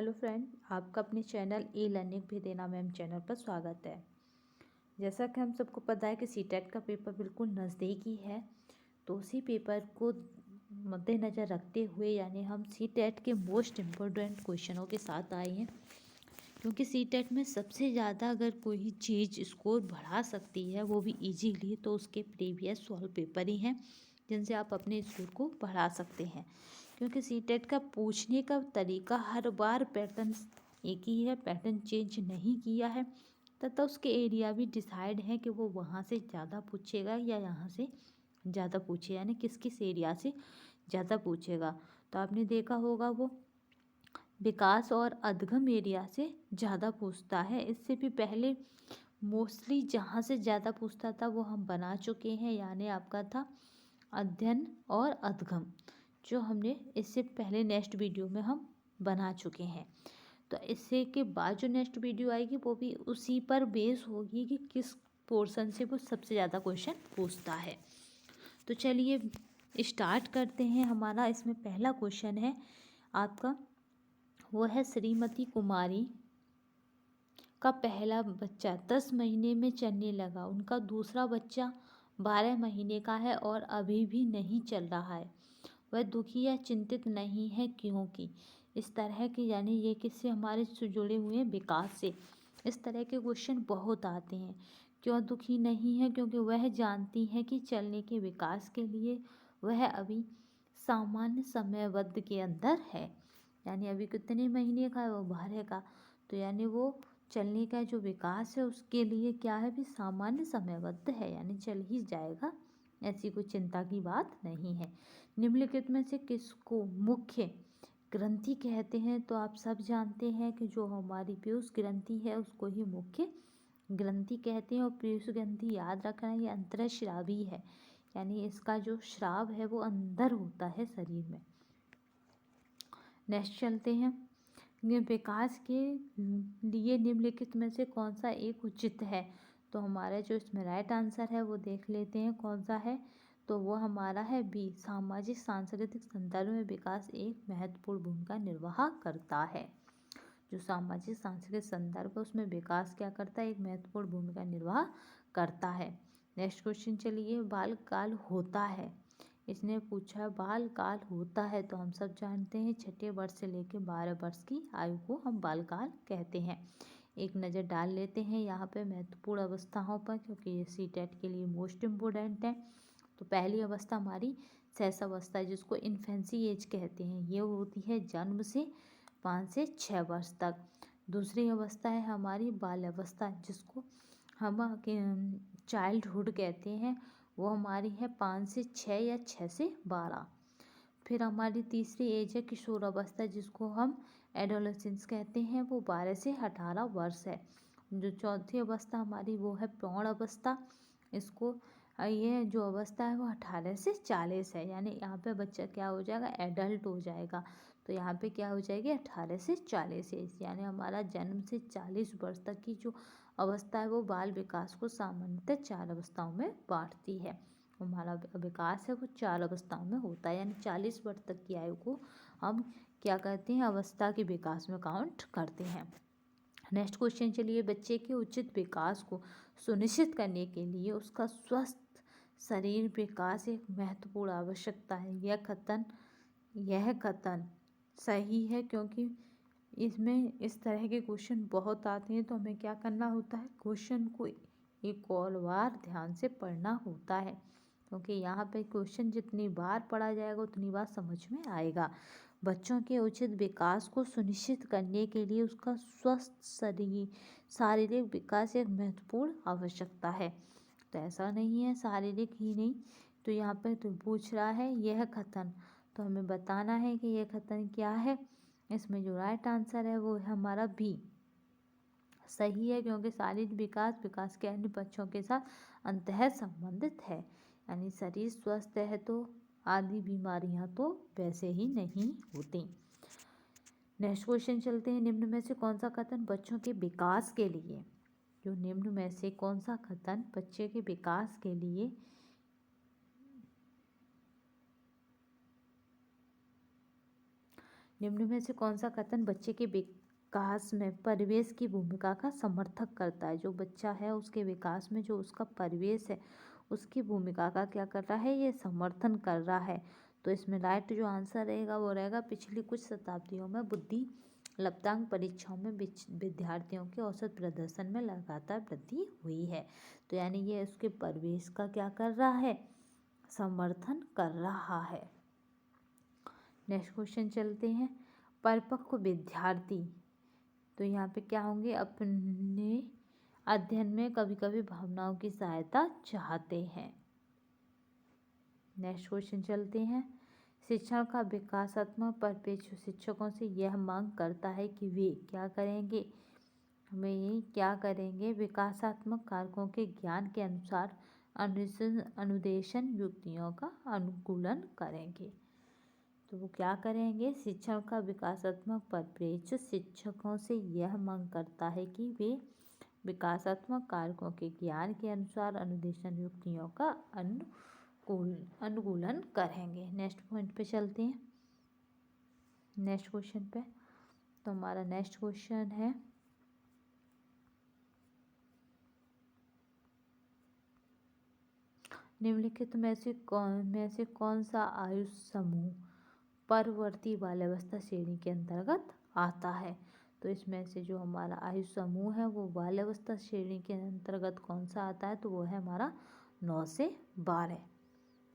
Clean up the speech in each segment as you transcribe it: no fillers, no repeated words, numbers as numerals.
Hello friend, आपका अपने channel e learning भी देना मैम चैनल पर स्वागत है। जैसा कि हम सबको पता है कि सीटेट का पेपर बिल्कुल नज़दीकी है, तो उसी पेपर को मद्देनज़र रखते हुए यानी हम सीटेट के मोस्ट इम्पोर्टेंट क्वेश्चनों के साथ आए हैं। क्योंकि सीटेट में सबसे ज़्यादा अगर कोई चीज़ स्कोर बढ़ा सकती है वो भी इजीली, तो उसके प्रीवियस सॉल्व पेपर ही हैं जिनसे आप अपने स्कोर को बढ़ा सकते हैं। क्योंकि सीटेट का पूछने का तरीका हर बार पैटर्न एक ही है, पैटर्न चेंज नहीं किया है, तथा उसके एरिया भी डिसाइड है कि वो वहाँ से ज़्यादा पूछेगा या यहाँ से ज़्यादा पूछे, यानी किस किस एरिया से ज़्यादा पूछेगा। तो आपने देखा होगा वो विकास और अधगम एरिया से ज़्यादा पूछता है। इससे भी पहले मोस्टली जहाँ से ज़्यादा पूछता था वो हम बना चुके हैं, यानी आपका था अध्ययन और अधगम, जो हमने इससे पहले नेक्स्ट वीडियो में हम बना चुके हैं। तो इससे के बाद जो नेक्स्ट वीडियो आएगी वो भी उसी पर बेस होगी कि किस पोर्शन से वो सबसे ज़्यादा क्वेश्चन पूछता है। तो चलिए स्टार्ट करते हैं। हमारा इसमें पहला क्वेश्चन है आपका, वो है श्रीमती कुमारी का पहला बच्चा 10 महीने में चलने लगा, उनका दूसरा बच्चा 12 महीने का है और अभी भी नहीं चल रहा है। वह दुखी या चिंतित नहीं है क्योंकि इस तरह के, यानी ये किससे हमारे से जुड़े हुए हैं, विकास से। इस तरह के क्वेश्चन बहुत आते हैं। क्यों दुखी नहीं है? क्योंकि वह जानती है कि चलने के विकास के लिए वह अभी सामान्य समयबद्ध के अंदर है। यानी अभी कितने महीने का है? वो 12 का। तो यानी वो चलने का जो विकास है उसके लिए क्या है, भी सामान्य समयबद्ध है, यानी चल ही जाएगा, ऐसी कोई चिंता की बात नहीं है। निम्नलिखित में से किसको मुख्य ग्रंथि कहते हैं? तो आप सब जानते हैं कि जो हमारी पीयूष ग्रंथि है उसको ही मुख्य ग्रंथि कहते हैं। और पीयूष ग्रंथि याद रखना, ये अंतःस्रावी है, यानी इसका जो स्राव है वो अंदर होता है शरीर में। नेक्स्ट चलते हैं। विकास के लिए निम्नलिखित में से कौन सा एक उचित है? तो हमारा जो इसमें राइट आंसर है वो देख लेते हैं कौन सा है। तो वो हमारा है बी, सामाजिक सांस्कृतिक संदर्भ में विकास एक महत्वपूर्ण भूमिका निर्वाह करता है। जो सामाजिक सांस्कृतिक संदर्भ है उसमें विकास क्या करता है, एक महत्वपूर्ण भूमिका निर्वाह करता है। नेक्स्ट क्वेश्चन चलिए, बाल काल होता है, इसने पूछा बाल काल होता है, तो हम सब जानते हैं 6ठे वर्ष से लेकर 12 वर्ष की आयु को हम बाल काल कहते हैं। एक नज़र डाल लेते हैं यहाँ पे महत्वपूर्ण अवस्थाओं पर, क्योंकि ये सीटेट के लिए मोस्ट इम्पोर्टेंट है। तो पहली अवस्था हमारी शैशवावस्था है, जिसको इन्फेंसी एज कहते हैं, ये होती है जन्म से 5 से 6 वर्ष तक। दूसरी अवस्था है हमारी बाल्यावस्था, जिसको हम चाइल्डहुड कहते हैं, वो हमारी है 5 से 6 या 6 से 12। फिर हमारी तीसरी एज है किशोरावस्था, जिसको हम एडोलेसेंस कहते हैं, वो 12 से 18 वर्ष है। जो चौथी अवस्था हमारी वो है प्रौढ़ अवस्था, इसको ये जो अवस्था है वो 18 से 40 है, यानी यहाँ पे बच्चा क्या हो जाएगा, एडल्ट हो जाएगा। तो यहाँ पे क्या हो जाएगी, 18 से 40 एज, यानी हमारा जन्म से 40 वर्ष तक की जो अवस्था है वो बाल विकास को सामान्यतः 4 अवस्थाओं में बांटती है। हमारा विकास है वो 4 अवस्थाओं में होता है, यानी 40 वर्ष तक की आयु को हम क्या कहते हैं, अवस्था के विकास में काउंट करते हैं। नेक्स्ट क्वेश्चन चलिए, बच्चे के उचित विकास को सुनिश्चित करने के लिए उसका स्वस्थ शरीर विकास एक महत्वपूर्ण आवश्यकता है। यह कथन सही है, क्योंकि इसमें इस तरह के क्वेश्चन बहुत आते हैं, तो हमें क्या करना होता है, क्वेश्चन को एक और बार ध्यान से पढ़ना होता है, क्योंकि यहाँ पे क्वेश्चन जितनी बार पढ़ा जाएगा उतनी बार समझ में आएगा। बच्चों के उचित विकास को सुनिश्चित करने के लिए उसका स्वस्थ शारीरिक विकास एक महत्वपूर्ण आवश्यकता है। तो ऐसा नहीं है शारीरिक ही नहीं, तो यहाँ पे तो पूछ रहा है यह कथन, तो हमें बताना है कि यह कथन क्या है। इसमें जो राइट आंसर है वो है हमारा बी, सही है, क्योंकि शारीरिक विकास के अन्य बच्चों के साथ अंतः संबंधित है, यानी शरीर स्वस्थ है तो आदि बीमारियां तो वैसे ही नहीं होती। नेक्स्ट क्वेश्चन चलते हैं, निम्न में से कौन सा कथन बच्चों के विकास के लिए, जो निम्न में से कौन सा कथन बच्चे के विकास के लिए निम्न में से कौन सा कथन बच्चे के विकास में परिवेश की भूमिका का समर्थक करता है? जो बच्चा है उसके विकास में जो उसका परिवेश है उसकी भूमिका का क्या कर रहा है, ये समर्थन कर रहा है। तो इसमें राइट जो आंसर रहेगा वो रहेगा पिछली कुछ शताब्दियों में बुद्धि लब्धांक परीक्षाओं में विद्यार्थियों के औसत प्रदर्शन में लगातार वृद्धि हुई है। तो यानी ये उसके परिवेश का क्या कर रहा है, समर्थन कर रहा है। नेक्स्ट क्वेश्चन चलते हैं। परिपक्व विद्यार्थी, तो यहाँ पे क्या होंगे, अपने अध्ययन में कभी कभी भावनाओं की सहायता चाहते हैं। नेक्स्ट क्वेश्चन चलते हैं। शिक्षण का विकासात्मक परिप्रेक्ष्य शिक्षकों से यह मांग करता है कि वे क्या करेंगे, विकासात्मक कारकों के ज्ञान के अनुसार अनुदेशन युक्तियों का अनुकूलन करेंगे। तो वो क्या करेंगे, शिक्षण का विकासात्मक परिप्रेक्ष्य शिक्षकों से यह मांग करता है कि वे विकासात्मक कारकों के ज्ञान के अनुसार अनुदेशन युक्तियों का अनुकूलन करेंगे। नेक्स्ट पॉइंट पे चलते हैं, नेक्स्ट क्वेश्चन पे। तो हमारा नेक्स्ट क्वेश्चन है, निम्नलिखित में से कौन सा आयु समूह परवर्ती बाल्यावस्था श्रेणी के अंतर्गत आता है? तो इसमें से जो हमारा आयु समूह है वो बाल्यावस्था श्रेणी के अंतर्गत कौन सा आता है? तो वो है हमारा 9 से 12,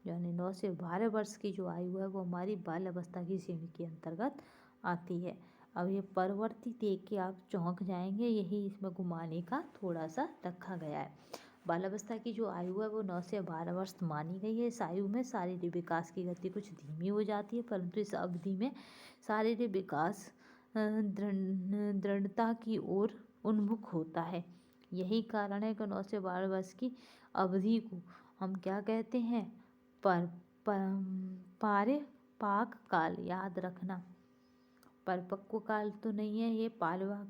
यानी 9 से 12 वर्ष की जो आयु है वो हमारी बाल्यावस्था की श्रेणी के अंतर्गत आती है। अब ये परवर्ती देख के आप चौंक जाएंगे, यही इसमें घुमाने का थोड़ा सा रखा गया है। बाल्यावस्था की जो आयु है वो 9 से 12 वर्ष मानी गई है। इस आयु में शारीरिक विकास की गति कुछ धीमी हो जाती है, परंतु इस अवधि में शारीरिक विकास दृढ़ता की ओर उन्मुख होता है। यही कारण है कि 9 से 12 वर्ष की अवधि को हम क्या कहते हैं, पाक काल। याद रखना, परिपक्व काल तो नहीं है ये, पालवा,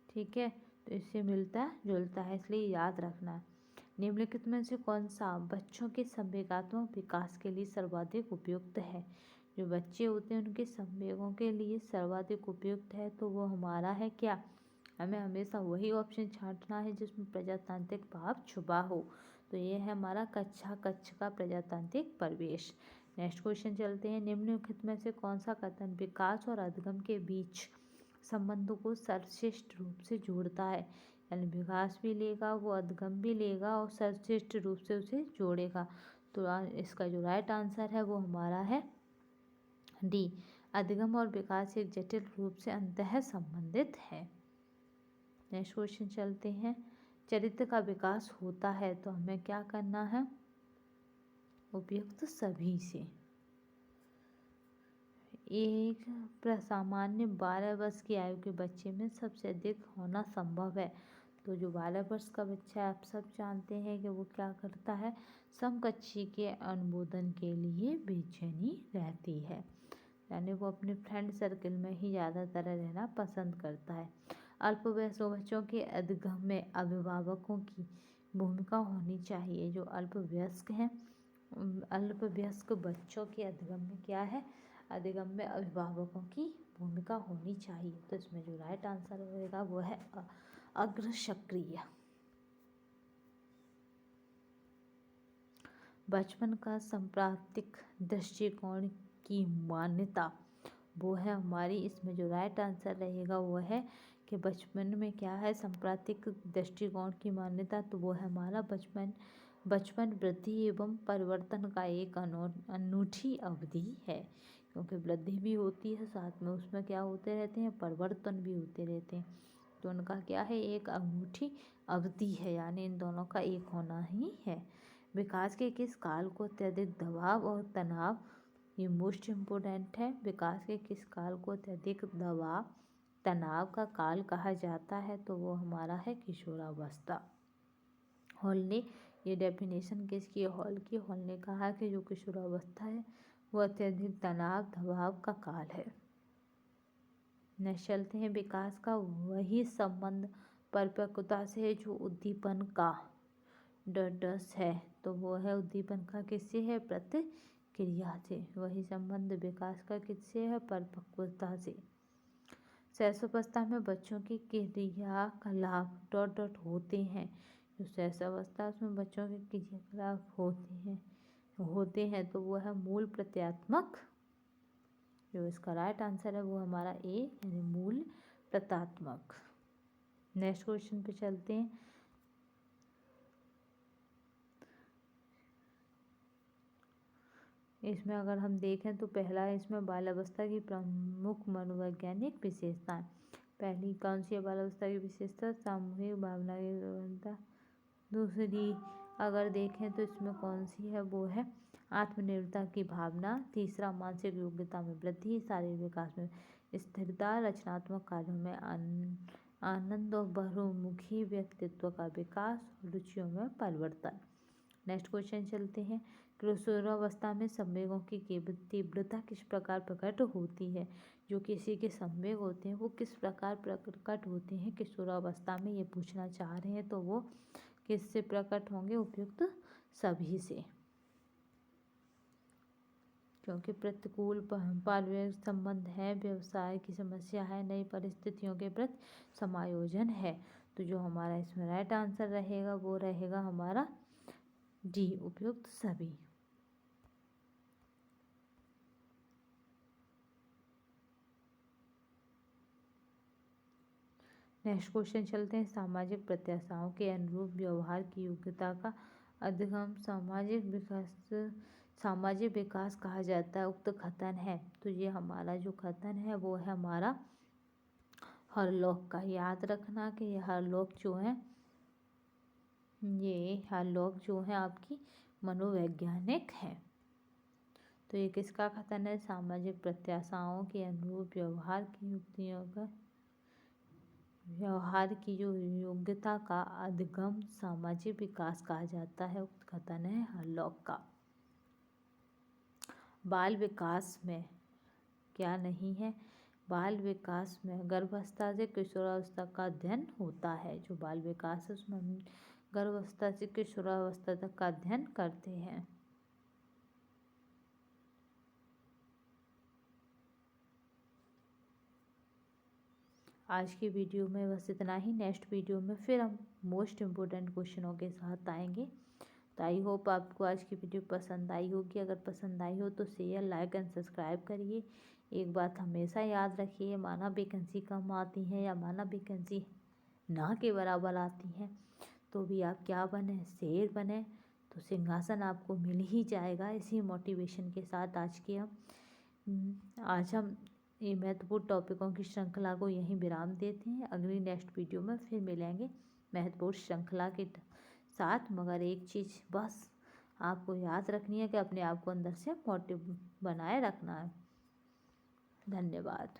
ठीक है, तो इससे मिलता जुलता है, इसलिए याद रखना है। निम्नलिखित में से कौन सा बच्चों के संवेगात्मक विकास के लिए सर्वाधिक उपयुक्त है? जो बच्चे होते हैं उनके संवेगों के लिए सर्वाधिक उपयुक्त है तो वो हमारा है क्या, हमें हमेशा वही ऑप्शन छांटना है जिसमें प्रजातांत्रिक भाव छुपा हो। तो ये है हमारा कच्छ का प्रजातांत्रिक परिवेश। नेक्स्ट क्वेश्चन चलते हैं। निम्नलिखित में से कौन सा कथन विकास और अधिगम के बीच संबंधों को सर्वश्रेष्ठ रूप से जोड़ता है? यानी विकास भी लेगा, वो अधिगम भी लेगा और सर्वश्रेष्ठ रूप से उसे जोड़ेगा। तो इसका जो राइट आंसर है वो हमारा है डी, अधिगम और विकास एक जटिल रूप से अंतः संबंधित है। नेक्स्ट क्वेश्चन चलते हैं। चरित्र का विकास होता है तो हमें क्या करना है, उपयुक्त सभी से। एक सामान्य 12 वर्ष की आयु के बच्चे में सबसे अधिक होना संभव है। तो जो 12 वर्ष का बच्चा है आप सब जानते हैं कि वो क्या करता है, समकक्षी के अनुमोदन के लिए बेचैनी रहती है, यानी वो अपने फ्रेंड सर्कल में ही ज़्यादातर रहना पसंद करता है। अल्पवयस्क बच्चों के अधिगम में अभिभावकों की भूमिका होनी चाहिए। जो अल्पवयस्क हैं, अल्पवयस्क बच्चों के अधिगम में क्या है, अधिगम में अभिभावकों की भूमिका होनी चाहिए। तो इसमें जो राइट आंसर होगा वो है अग्रसक्रिय। बचपन का सांप्रदायिक दृष्टिकोण की मान्यता, वो है हमारी, इसमें जो राइट आंसर रहेगा वो है कि बचपन में क्या है, सांप्रदायिक दृष्टिकोण की मान्यता, तो वो है हमारा बचपन वृद्धि एवं परिवर्तन का एक अनूठी अवधि है, क्योंकि वृद्धि भी होती है साथ में उसमें क्या होते रहते हैं, परिवर्तन भी होते रहते हैं। तो उनका क्या है, एक अनूठी अवधि है, यानी इन दोनों का एक होना ही है। विकास के किस काल को अत्यधिक दबाव और तनाव, ये मोस्ट इम्पोर्टेंट है, विकास के किस काल को अत्यधिक दबाव तनाव का काल कहा जाता है? तो वो हमारा है किशोरावस्था। हॉल ने ये डेफिनेशन किसकी, हॉल की, हॉल ने कहा कि जो किशोरावस्था है वो अत्यधिक तनाव दबाव का काल है। नेक्स्ट चलते हैं। विकास का वही संबंध परिपक्वता से है जो उद्दीपन का डस है, तो वो है उद्दीपन का किससे है, क्रिया से। वही संबंध विकास का किससे है? परिपक्वता से। शैशवावस्था में बच्चों की क्रियाकलाप डॉट डॉट होते हैं। जो शैशवावस्था उसमें बच्चों के क्रियाकलाप होते हैं तो वो है मूल प्रत्यात्मक। जो इसका राइट आंसर है वो हमारा ए यानी मूल प्रत्यात्मक। नेक्स्ट क्वेश्चन पे चलते हैं। इसमें अगर हम देखें तो पहला है इसमें बाल्यावस्था की प्रमुख मनोवैज्ञानिक विशेषताएं। पहली कौन सी है बाल्यावस्था की विशेषता? सामूहिक भावना की प्रबलता। दूसरी अगर देखें तो इसमें कौन सी है? वो है आत्मनिर्भरता की भावना। तीसरा मानसिक योग्यता में वृद्धि, शारीरिक विकास में स्थिरता, रचनात्मक कार्यों में आनंद और बहुमुखी व्यक्तित्व का विकास, रुचियों में परिवर्तन। नेक्स्ट क्वेश्चन चलते हैं। किशोरावस्था में संवेगों की तीव्रता किस प्रकार प्रकट होती है? जो किसी के संवेग होते हैं वो किस प्रकार प्रकट होते हैं किशोरावस्था में, ये पूछना चाह रहे हैं। तो वो किससे प्रकट होंगे? उपयुक्त सभी से, क्योंकि प्रतिकूल पारिवारिक संबंध है, व्यवसाय की समस्या है, नई परिस्थितियों के प्रति समायोजन है। तो जो हमारा इसमें राइट आंसर रहेगा वो रहेगा हमारा डी, उपयुक्त सभी। नेक्स्ट क्वेश्चन चलते हैं। सामाजिक प्रत्याशाओं के अनुरूप व्यवहार की योग्यता का अधिगम सामाजिक विकास कहा जाता है। उक्त कथन है तो ये हमारा जो कथन है वो है हमारा हरलॉक का। याद रखना कि ये हरलॉक जो है आपकी मनोवैज्ञानिक है। तो ये किसका कथन है? सामाजिक प्रत्याशाओं के अनुरूप व्यवहार की जो योग्यता का अधिगम सामाजिक विकास कहा जाता है। उक्त कथन है हरलॉक का। बाल विकास में क्या नहीं है? बाल विकास में गर्भावस्था से किशोरावस्था का अध्ययन होता है। जो बाल विकास है उसमें हम गर्भावस्था से किशोरावस्था तक का अध्ययन करते हैं। आज की वीडियो में बस इतना ही। नेक्स्ट वीडियो में फिर हम मोस्ट इम्पोर्टेंट क्वेश्चनों के साथ आएंगे। तो आई होप आपको आज की वीडियो पसंद आई होगी। अगर पसंद आई हो तो शेयर, लाइक एंड सब्सक्राइब करिए। एक बात हमेशा याद रखिए, माना वैकेंसी कम आती है या माना वैकेंसी ना के बराबर आती हैं तो भी आप क्या बने? शेर बने तो सिंहासन आपको मिल ही जाएगा। इसी मोटिवेशन के साथ आज हम ये महत्वपूर्ण टॉपिकों की श्रृंखला को यहीं विराम देते हैं। अगली नेक्स्ट वीडियो में फिर मिलेंगे महत्वपूर्ण श्रृंखला के साथ। मगर एक चीज़ बस आपको याद रखनी है कि अपने आप को अंदर से मोटिव बनाए रखना है। धन्यवाद।